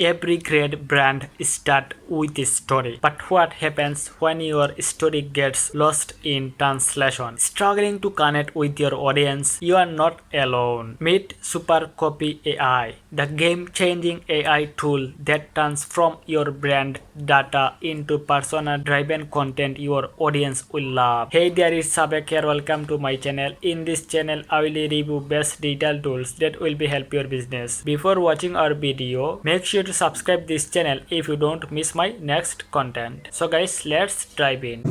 Every great brand starts with a story. But what happens when your story gets lost in translation? Struggling to connect with your audience? You are not alone. Meet SuperCopy.ai, the game-changing AI tool that transforms your brand data into persona-driven content your audience will love. Hey there, it's Sabek here. Welcome to my channel. In this channel, I will review best digital tools that will be help your business. Before watching our video, make sure to subscribe this channel if you don't miss my next content. So guys, let's dive in.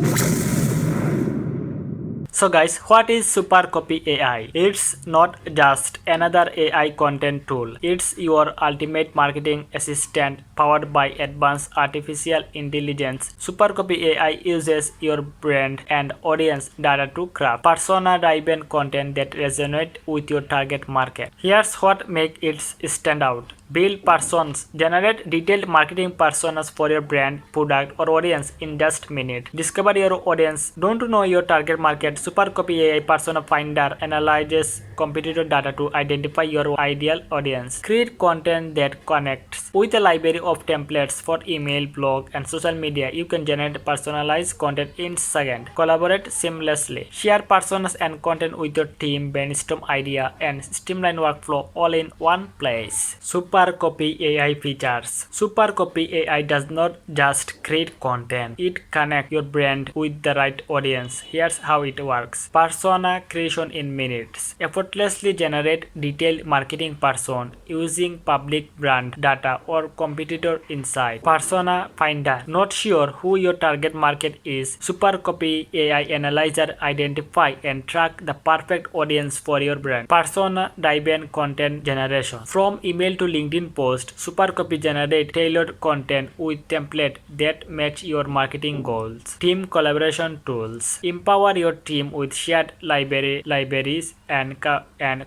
So guys, what is SuperCopy AI? It's not just another AI content tool. It's your ultimate marketing assistant powered by advanced artificial intelligence. SuperCopy AI uses your brand and audience data to craft persona-driven content that resonates with your target market. Here's what makes it stand out. Build personas. Generate detailed marketing personas for your brand, product, or audience in just minutes. Discover your audience. Don't know your target market? SuperCopy AI Persona Finder analyzes competitor data to identify your ideal audience. Create content that connects. With a library of templates for email, blog, and social media, you can generate personalized content in seconds. Collaborate seamlessly. Share personas and content with your team, brainstorm idea, and streamline workflow all in one place. SuperCopy AI features. SuperCopy AI does not just create content, it connects your brand with the right audience. Here's how it works. Persona creation in minutes. Effortlessly generate detailed marketing person using public brand data or competitor insight. Persona finder. Not sure who your target market is? SuperCopy AI analyzer identify and track the perfect audience for your brand. Persona driven content generation. From email to LinkedIn post, SuperCopy generate tailored content with template that match your marketing goals. Team collaboration tools. Empower your team with shared libraries and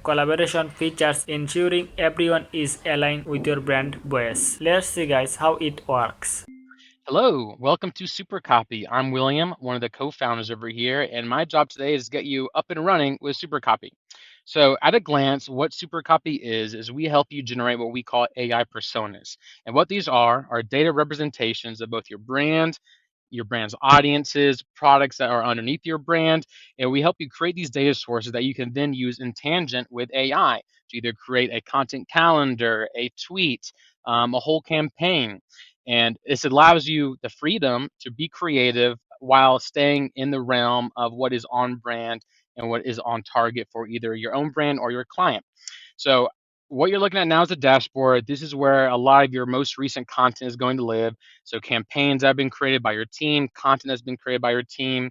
collaboration features, ensuring everyone is aligned with your brand voice. Let's see guys how it works. Hello, welcome to SuperCopy. I'm William, one of the co-founders over here, and my job today is to get you up and running with SuperCopy. So at a glance, what SuperCopy is we help you generate what we call AI personas. And what these are data representations of both your brand's audiences, products that are underneath your brand, and we help you create these data sources that you can then use in tangent with AI to either create a content calendar, a tweet, a whole campaign. And this allows you the freedom to be creative while staying in the realm of what is on brand and what is on target for either your own brand or your client. So what you're looking at now is a dashboard. This is where a lot of your most recent content is going to live. So campaigns that have been created by your team, content that's been created by your team.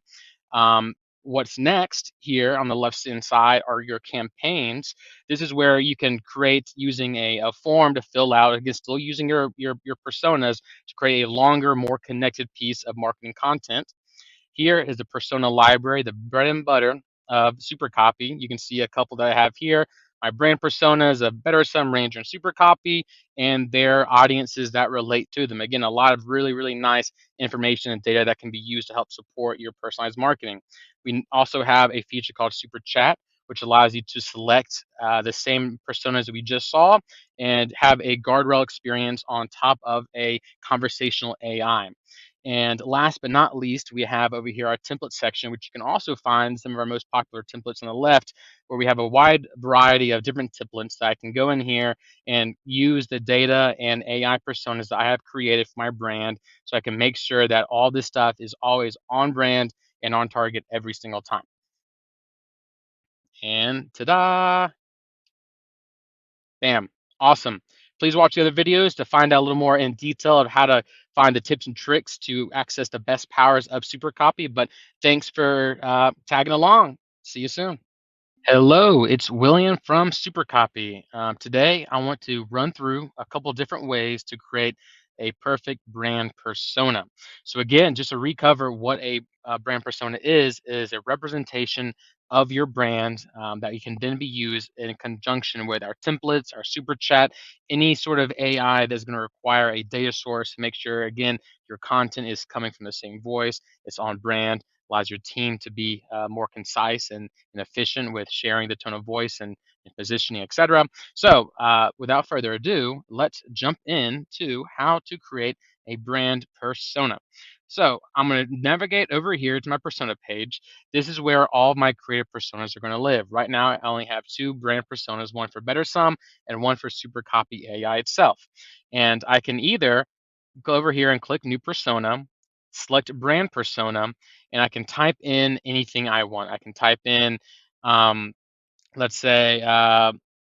Um, what's next here on the left hand side are your campaigns. This is where you can create using a form to fill out, again, still using your personas to create a longer, more connected piece of marketing content. Here is the persona library, the bread and butter of SuperCopy. You can see a couple that I have here. My brand persona is a better sum ranger in SuperCopy and their audiences that relate to them. Again, a lot of really, really nice information and data that can be used to help support your personalized marketing. We also have a feature called Super Chat, which allows you to select the same personas that we just saw and have a guardrail experience on top of a conversational AI. And last but not least, we have over here our template section, which you can also find some of our most popular templates on the left, where we have a wide variety of different templates that I can go in here and use the data and AI personas that I have created for my brand so I can make sure that all this stuff is always on brand and on target every single time. And ta-da! Bam. Awesome. Please watch the other videos to find out a little more in detail of how to find the tips and tricks to access the best powers of SuperCopy. But thanks for tagging along. See you soon. Hello, it's William from SuperCopy. Today, I want to run through a couple different ways to create a perfect brand persona. So again, just to recover what a brand persona is a representation of your brand that you can then be used in conjunction with our templates, our super chat, any sort of AI that's going to require a data source to make sure, again, your content is coming from the same voice, it's on brand, allows your team to be more concise and efficient with sharing the tone of voice and positioning, etc. So without further ado, let's jump into how to create a brand persona. So I'm going to navigate over here to my persona page. This is where all of my creative personas are going to live. Right now, I only have two brand personas, one for BetterSum and one for SuperCopy.ai itself. And I can either go over here and click New Persona, select Brand Persona, and I can type in anything I want. I can type in um, let's say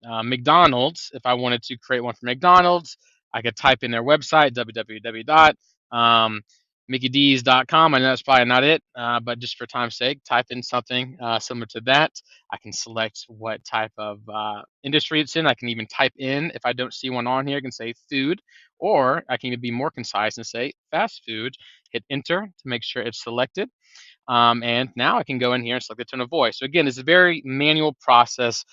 McDonald's. If I wanted to create one for McDonald's, I could type in their website, www.mickeyds.com. I know that's probably not it, but just for time's sake, type in something similar to that. I can select what type of industry it's in. I can even type in, if I don't see one on here, I can say food, or I can even be more concise and say fast food, hit enter to make sure it's selected. And now I can go in here and select the tone of voice. So again, it's a very manual process.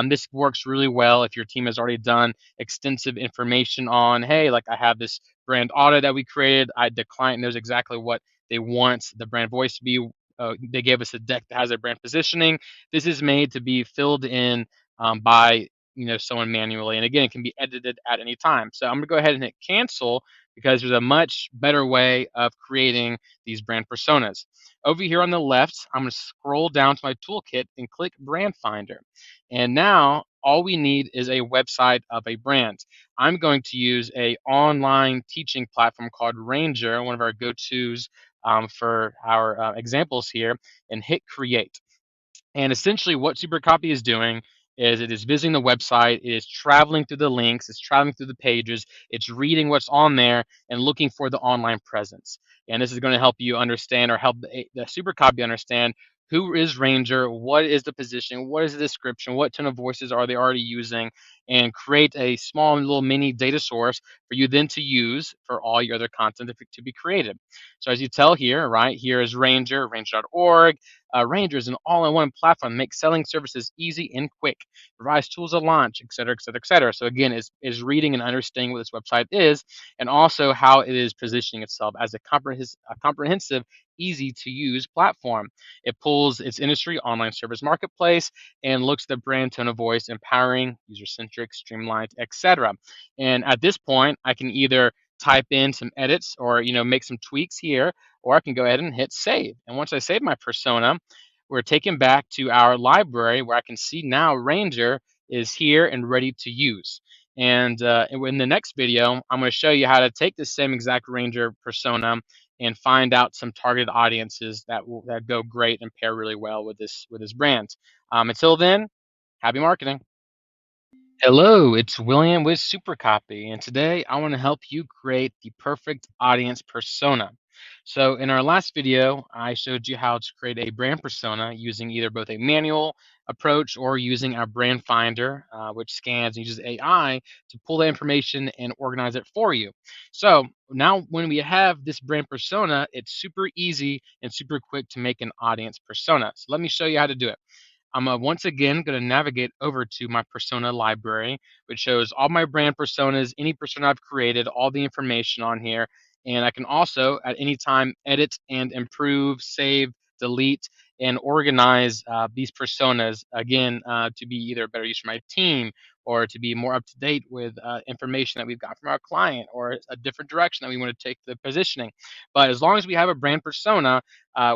This works really well if your team has already done extensive information on, hey, like I have this brand audit that we created. The client knows exactly what they want the brand voice to be. They gave us a deck that has their brand positioning. This is made to be filled in by someone manually, and again, it can be edited at any time. So I'm gonna go ahead and hit cancel because there's a much better way of creating these brand personas. Over here on the left, I'm going to scroll down to my toolkit and click Brand Finder. And now all we need is a website of a brand. I'm going to use a online teaching platform called Ranger, one of our go-tos for our examples here, and hit Create. And essentially, what SuperCopy is doing is it is visiting the website, it is traveling through the links, it's traveling through the pages, it's reading what's on there and looking for the online presence. And this is going to help you understand or help the SuperCopy understand who is Ranger, what is the position, what is the description, what tone of voices are they already using, and create a small little mini data source for you then to use for all your other content to be created. So as you tell here, right, here is Ranger, ranger.org. Ranger is an all-in-one platform that makes selling services easy and quick, provides tools to launch, et cetera, et cetera, et cetera. So again, is reading and understanding what this website is, and also how it is positioning itself as a comprehensive, easy to use platform. It pulls its industry online service marketplace and looks at the brand tone of voice, empowering, user-centric, streamlined, etc. And at this point, I can either type in some edits or make some tweaks here, or I can go ahead and hit save. And once I save my persona, we're taken back to our library where I can see now Ranger is here and ready to use. And in the next video, I'm going to show you how to take the same exact Ranger persona and find out some targeted audiences that go great and pair really well with this brand. Until then, happy marketing. Hello, it's William with SuperCopy, and today I want to help you create the perfect audience persona. So in our last video, I showed you how to create a brand persona using either both a manual approach or using our brand finder, which scans and uses AI to pull the information and organize it for you. So now when we have this brand persona, it's super easy and super quick to make an audience persona. So let me show you how to do it. I'm once again going to navigate over to my persona library, which shows all my brand personas, any persona I've created, all the information on here. And I can also at any time edit and improve, save, delete, and organize these personas again to be either a better use for my team or to be more up to date with information that we've got from our client or a different direction that we want to take the positioning. But as long as we have a brand persona,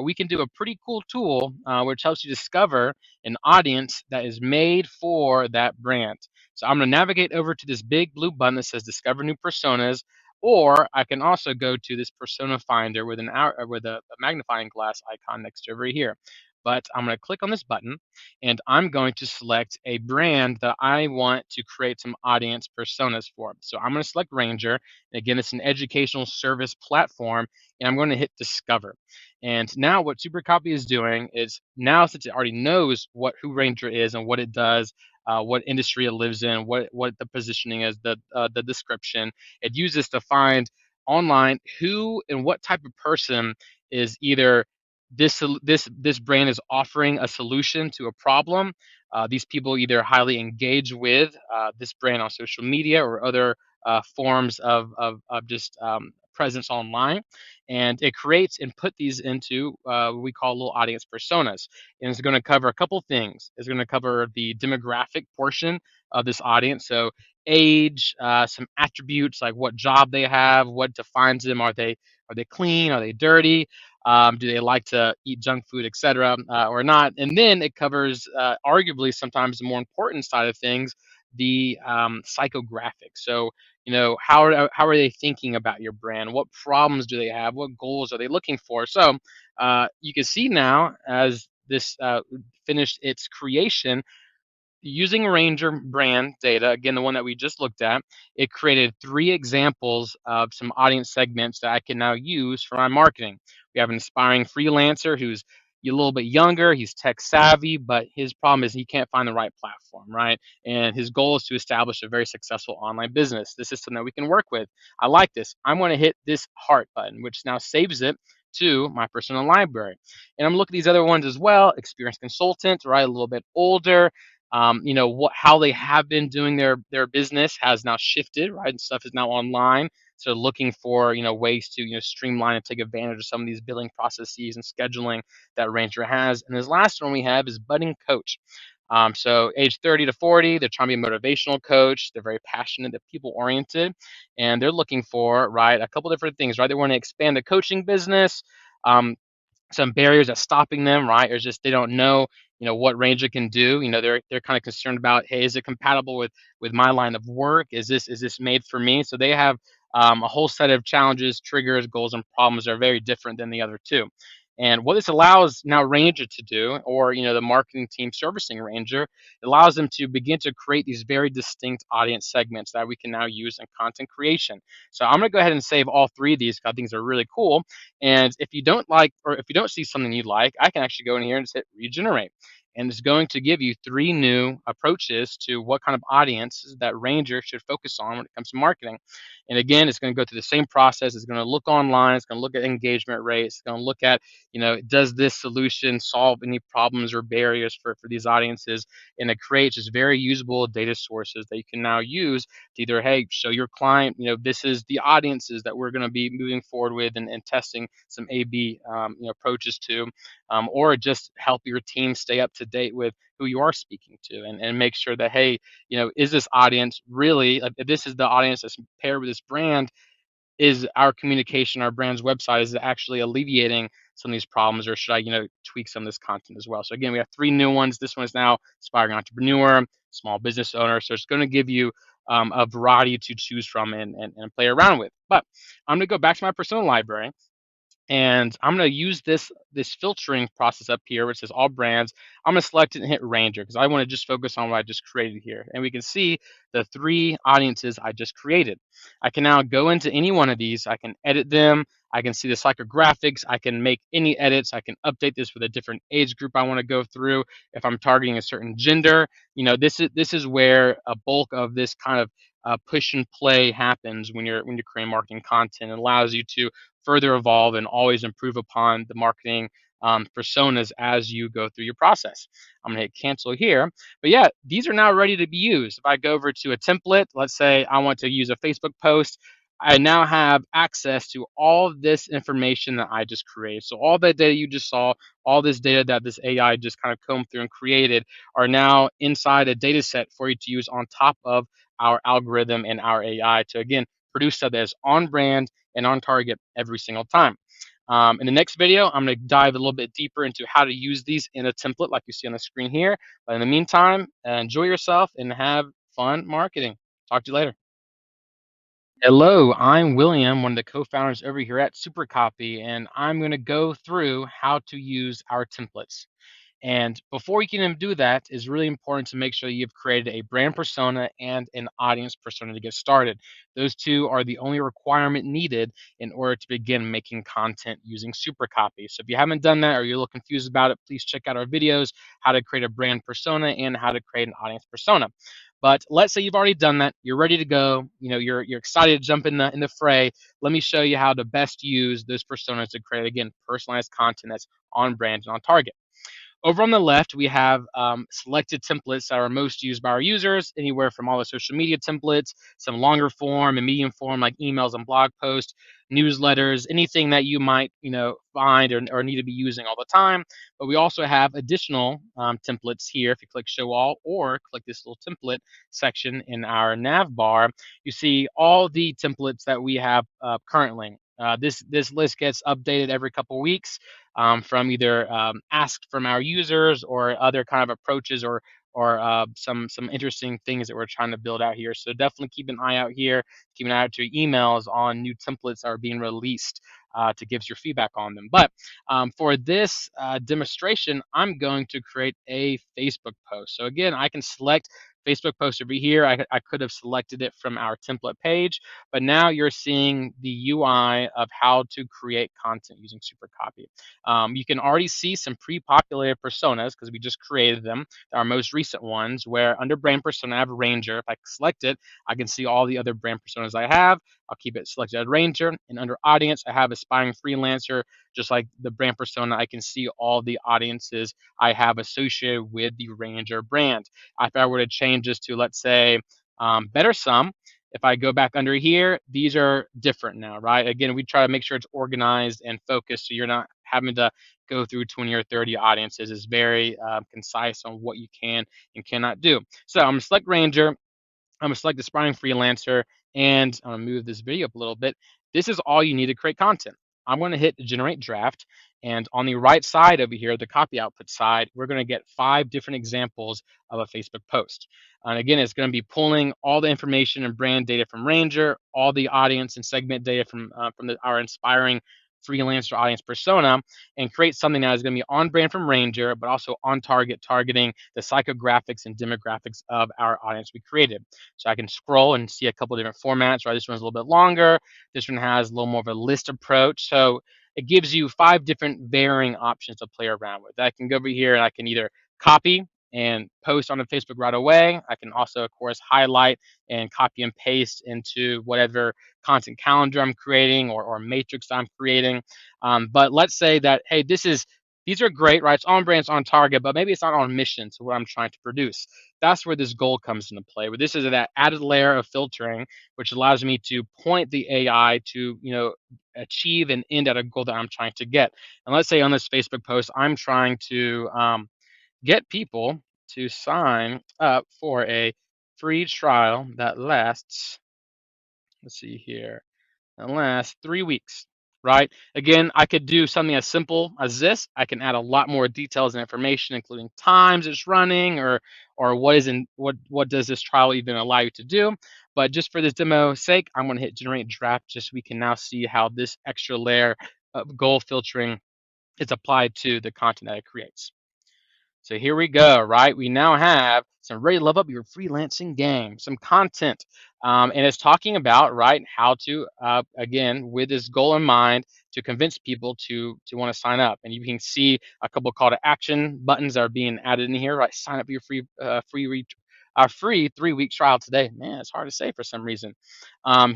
we can do a pretty cool tool which helps you discover an audience that is made for that brand. So I'm going to navigate over to this big blue button that says Discover New Personas, or I can also go to this persona finder with a magnifying glass icon next to over here. But I'm going to click on this button and I'm going to select a brand that I want to create some audience personas for. So I'm going to select Ranger. And again, it's an educational service platform, and I'm going to hit Discover. And now what SuperCopy is doing is now, since it already knows who Ranger is and what it does, what industry it lives in, what the positioning is, the description, it uses to find online who and what type of person is either this brand is offering a solution to a problem. These people either highly engage with this brand on social media or other forms of just presence online, and it creates and put these into what we call little audience personas. And it's going to cover a couple things. It's going to cover the demographic portion of this audience, so age, some attributes like what job they have, what defines them. Are they clean? Are they dirty? Do they like to eat junk food, etc., or not? And then it covers, arguably, sometimes the more important side of things, the psychographics. So, how are they thinking about your brand? What problems do they have? What goals are they looking for? So, you can see now as this finished its creation, using Ranger brand data, again, the one that we just looked at, it created 3 examples of some audience segments that I can now use for my marketing. We have an aspiring freelancer who's a little bit younger, he's tech savvy, but his problem is he can't find the right platform, right? And his goal is to establish a very successful online business. This is something that we can work with. I like this. I'm going to hit this heart button, which now saves it to my personal library. And I'm looking at these other ones as well. Experienced consultant, right? A little bit older, how they have been doing their business has now shifted, right? And stuff is now online. So looking for ways to streamline and take advantage of some of these billing processes and scheduling that Ranger has. And this last one we have is budding coach. So age 30 to 40, they're trying to be a motivational coach. They're very passionate, they're people oriented, and they're looking for, right, a couple different things, right? They want to expand the coaching business. Some barriers that's stopping them, right? Or just they don't know, what Ranger can do. They're kind of concerned about, hey, is it compatible with my line of work? Is this made for me? So they have a whole set of challenges, triggers, goals, and problems that are very different than the other two. And what this allows now Ranger to do, or the marketing team servicing Ranger, it allows them to begin to create these very distinct audience segments that we can now use in content creation. So I'm going to go ahead and save all 3 of these because I think they're really cool. And if you don't like, or if you don't see something you like, I can actually go in here and just hit regenerate. And it's going to give you 3 new approaches to what kind of audience that Ranger should focus on when it comes to marketing. And again, it's going to go through the same process. It's going to look online. It's going to look at engagement rates. It's going to look at, does this solution solve any problems or barriers for these audiences? And it creates just very usable data sources that you can now use to either, hey, show your client, this is the audiences that we're going to be moving forward with and testing some A/B approaches to, or just help your team stay up to date with who you are speaking to, and make sure that, hey, is this audience really, like, if this is the audience that's paired with this brand, is our communication, our brand's website, is it actually alleviating some of these problems, or should I, tweak some of this content as well? So again, we have 3 new ones. This one is now aspiring entrepreneur, small business owner. So it's going to give you a variety to choose from and play around with. But I'm going to go back to my personal library, and I'm going to use this filtering process up here, which says all brands. I'm going to select it and hit Ranger because I want to just focus on what I just created here. And we can see the 3 audiences I just created. I can now go into any one of these. I can edit them. I can see the psychographics. I can make any edits. I can update this with a different age group I want to go through. If I'm targeting a certain gender, this is where a bulk of this kind of push and play happens when you're creating marketing content. It allows you to further evolve and always improve upon the marketing personas as you go through your process. I'm gonna hit cancel here. But yeah, these are now ready to be used. If I go over to a template, let's say I want to use a Facebook post, I now have access to all of this information that I just created. So all that data you just saw, all this data that this AI just kind of combed through and created, are now inside a data set for you to use on top of our algorithm and our AI to, again, produce stuff that is on brand and on target every single time. In the next video, I'm going to dive a little bit deeper into how to use these in a template like you see on the screen here. But in the meantime, enjoy yourself and have fun marketing. Talk to you later. Hello, I'm William, one of the co-founders over here at SuperCopy, and I'm going to go through how to use our templates. And before you can even do that, it's really important to make sure you've created a brand persona and an audience persona to get started. Those 2 are the only requirement needed in order to begin making content using SuperCopy. So if you haven't done that or you're a little confused about it, please check out our videos, how to create a brand persona and how to create an audience persona. But let's say you've already done that, you're ready to go, you're excited to jump in the fray. Let me show you how to best use those personas to create, again, personalized content that's on brand and on target. Over on the left, we have selected templates that are most used by our users, anywhere from all the social media templates, some longer form and medium form like emails and blog posts, newsletters, anything that you might find or need to be using all the time. But we also have additional templates here. If you click Show All or click this little template section in our nav bar, you see all the templates that we have currently. This list gets updated every couple weeks from either asked from our users or other kind of approaches or some interesting things that we're trying to build out here. So definitely keep an eye out here. Keep an eye out to your emails on new templates that are being released to give us your feedback on them. But for this demonstration, I'm going to create a Facebook post. So again, I can select Facebook post over here. I could have selected it from our template page, but now you're seeing the UI of how to create content using SuperCopy. You can already see some pre-populated personas because we just created them, our most recent ones, where under brand persona I have Ranger. If I select it, I can see all the other brand personas I have. I'll keep it selected as Ranger. And under audience, I have aspiring freelancer. Just like the brand persona, I can see all the audiences I have associated with the Ranger brand. If I were to change this to, let's say, Better Sum, if I go back under here, these are different now, right? Again, we try to make sure it's organized and focused so you're not having to go through 20 or 30 audiences. It's very concise on what you can and cannot do. So I'm going to select Ranger. I'm going to select Aspiring Freelancer, and I'm going to move this video up a little bit. This is all you need to create content. I'm going to hit Generate Draft, and on the right side over here, the copy output side, we're going to get 5 different examples of a Facebook post. And again, it's going to be pulling all the information and brand data from Ranger, all the audience and segment data from our Inspiring Freelancer audience persona, and create something that is going to be on brand from Ranger, but also on target, targeting the psychographics and demographics of our audience we created. So I can scroll and see a couple of different formats, right? This one's a little bit longer. This one has a little more of a list approach. So it gives you 5 different varying options to play around with. I can go over here and I can either copy and post on the Facebook right away. I can also, of course, highlight and copy and paste into whatever content calendar I'm creating or matrix I'm creating. But let's say that, hey, these are great, right? It's on brand, it's on target, but maybe it's not on mission to what I'm trying to produce. That's where this goal comes into play. Where this is that added layer of filtering, which allows me to point the AI to, achieve and end at a goal that I'm trying to get. And let's say on this Facebook post, I'm trying to get people to sign up for a free trial that lasts, let's see here, that lasts 3 weeks, right? Again, I could do something as simple as this. I can add a lot more details and information, including times it's running or what does this trial even allow you to do. But just for this demo sake, I'm going to hit generate draft just so we can now see how this extra layer of goal filtering is applied to the content that it creates. So here we go, right? We now have some ready to level up your freelancing game, some content. And it's talking about, right, how to, again, with this goal in mind, to convince people to want to sign up. And you can see a couple of call to action buttons that are being added in here, right? Sign up for your free 3-week trial today. Man, it's hard to say for some reason.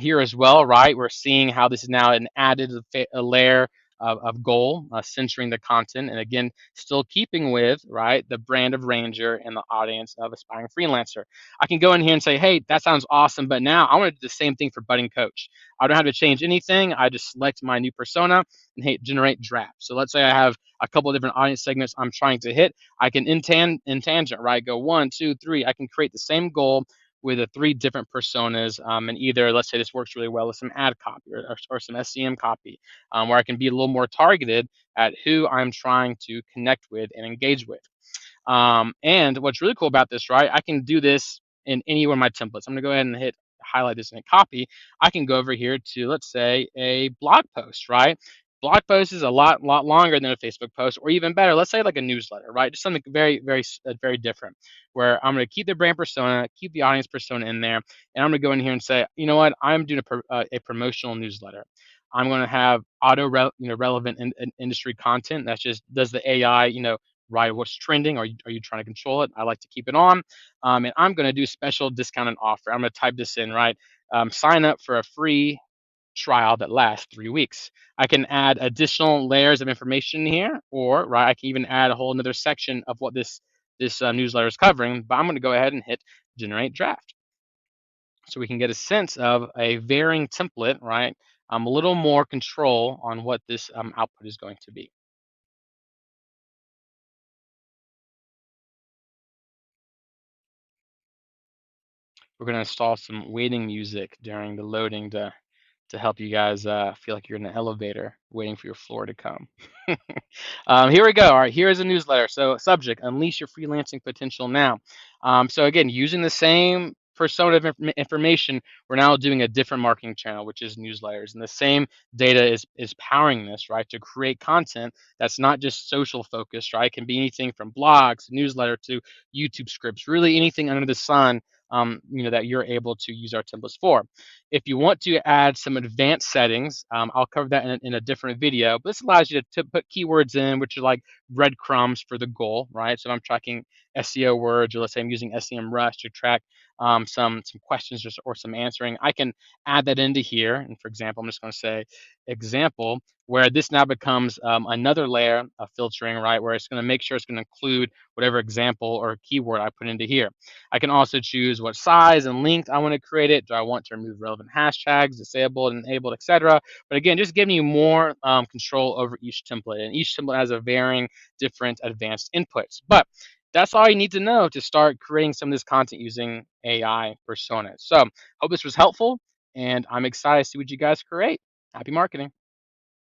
Here as well, right? We're seeing how this is now an added a layer of goal, censoring the content, and again, still keeping with, right, the brand of Ranger and the audience of Aspiring Freelancer. I can go in here and say, hey, that sounds awesome, but now I want to do the same thing for Budding Coach. I don't have to change anything. I just select my new persona and hit Generate Draft. So let's say I have a couple of different audience segments I'm trying to hit. I can in tangent, right, go 1, 2, 3. I can create the same goal with the 3 different personas, and either, let's say this works really well with some ad copy or some SEM copy, where I can be a little more targeted at who I'm trying to connect with and engage with. And what's really cool about this, right? I can do this in any one of my templates. I'm gonna go ahead and hit highlight this and hit copy. I can go over here to, let's say, a blog post, right? Blog post is a lot longer than a Facebook post, or even better, let's say like a newsletter, right? Just something very different, where I'm going to keep the brand persona, keep the audience persona in there, and I'm going to go in here and say, you know what, I'm doing a promotional newsletter. I'm going to have relevant industry content. That's just, does the AI, right, what's trending? Are you trying to control it? I like to keep it on. And I'm going to do special discounted offer. I'm going to type this in, right? Sign up for a free trial that lasts 3 weeks. I can add additional layers of information here, or right, I can even add a whole another section of what this newsletter is covering. But I'm going to go ahead and hit generate draft, so we can get a sense of a varying template, right? A little more control on what this output is going to be. We're going to install some waiting music during the loading to help you guys feel like you're in an elevator waiting for your floor to come. Here we go. All right, here is a newsletter. So, subject: Unleash your freelancing potential now. So again, using the same persona of information, we're now doing a different marketing channel, which is newsletters, and the same data is powering this, right? To create content that's not just social focused, right? It can be anything from blogs, newsletter, to YouTube scripts, really anything under the sun. That you're able to use our templates for. If you want to add some advanced settings, I'll cover that in a different video. But this allows you to put keywords in, which are like breadcrumbs for the goal, right? So if I'm tracking SEO words, or let's say I'm using SEMrush to track some questions or some answering, I can add that into here. And for example, I'm just going to say example, where this now becomes another layer of filtering, right? Where it's going to make sure it's going to include whatever example or keyword I put into here. I can also choose what size and length I want to create it. Do I want to remove relevant hashtags, disabled, enabled, etc.? But again, just giving you more control over each template. And each template has a varying different advanced inputs. But that's all you need to know to start creating some of this content using AI personas. So hope this was helpful, and I'm excited to see what you guys create. Happy marketing.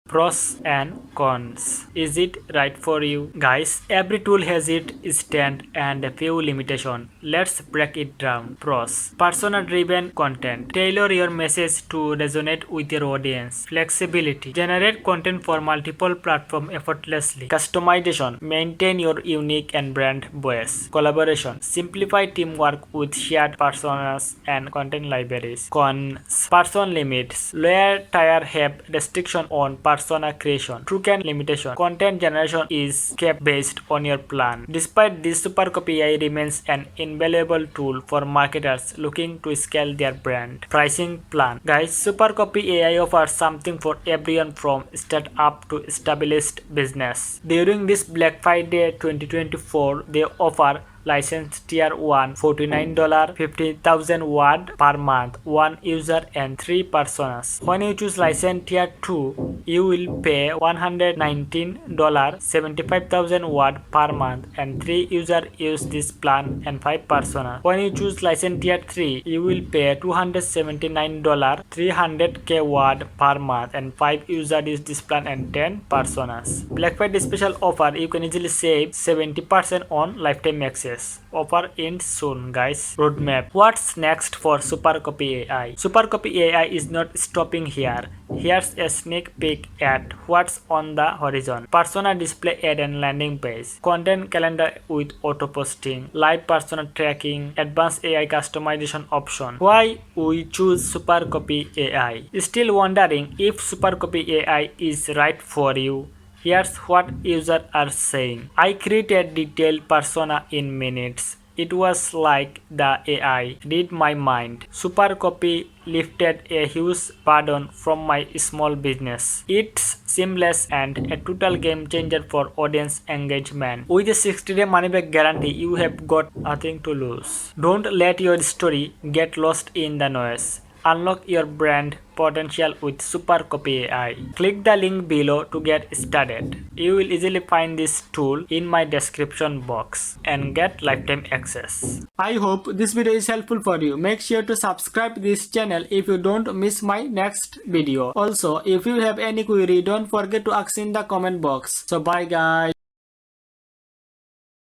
Pros and cons. Is it right for you? Guys, every tool has its strength and a few limitations. Let's break it down. Pros. Persona driven content. Tailor your message to resonate with your audience. Flexibility. Generate content for multiple platforms effortlessly. Customization. Maintain your unique and brand voice. Collaboration. Simplify teamwork with shared personas and content libraries. Cons. Person limits. Lower tier have restriction on persona creation. True can limitation. Content generation is kept based on your plan. Despite this, SuperCopy.ai remains an invaluable tool for marketers looking to scale their brand. Pricing plan. Guys, SuperCopy.ai offers something for everyone from startup to established business. During this Black Friday 2024, they offer license tier 1 $49, 50,000 word per month, 1 user and 3 personas. When you choose license tier 2, you will pay $119, 75,000 word per month, and 3 user use this plan and 5 personas. When you choose license tier 3, you will pay $279, 300k word per month, and 5 user use this plan and 10 personas. Black Friday special offer, you can easily save 70% on lifetime access. Offer ends soon, guys. Roadmap. What's next for SuperCopy.ai? SuperCopy.ai is not stopping here. Here's a sneak peek at what's on the horizon. Persona display ad and landing page. Content calendar with auto posting. Live persona tracking. Advanced AI customization option. Why we choose SuperCopy.ai? Still wondering if SuperCopy.ai is right for you? Here's what users are saying. I created detailed persona in minutes. It was like the AI read my mind. SuperCopy lifted a huge burden from my small business. It's seamless and a total game changer for audience engagement. With a 60-day money-back guarantee, you have got nothing to lose. Don't let your story get lost in the noise. Unlock your brand potential with SuperCopy.ai. Click the link below to get started. You will easily find this tool in my description box and get lifetime access. I hope this video is helpful for you. Make sure to subscribe this channel if you don't miss my next video. Also, if you have any query, don't forget to ask in the comment box. So bye guys.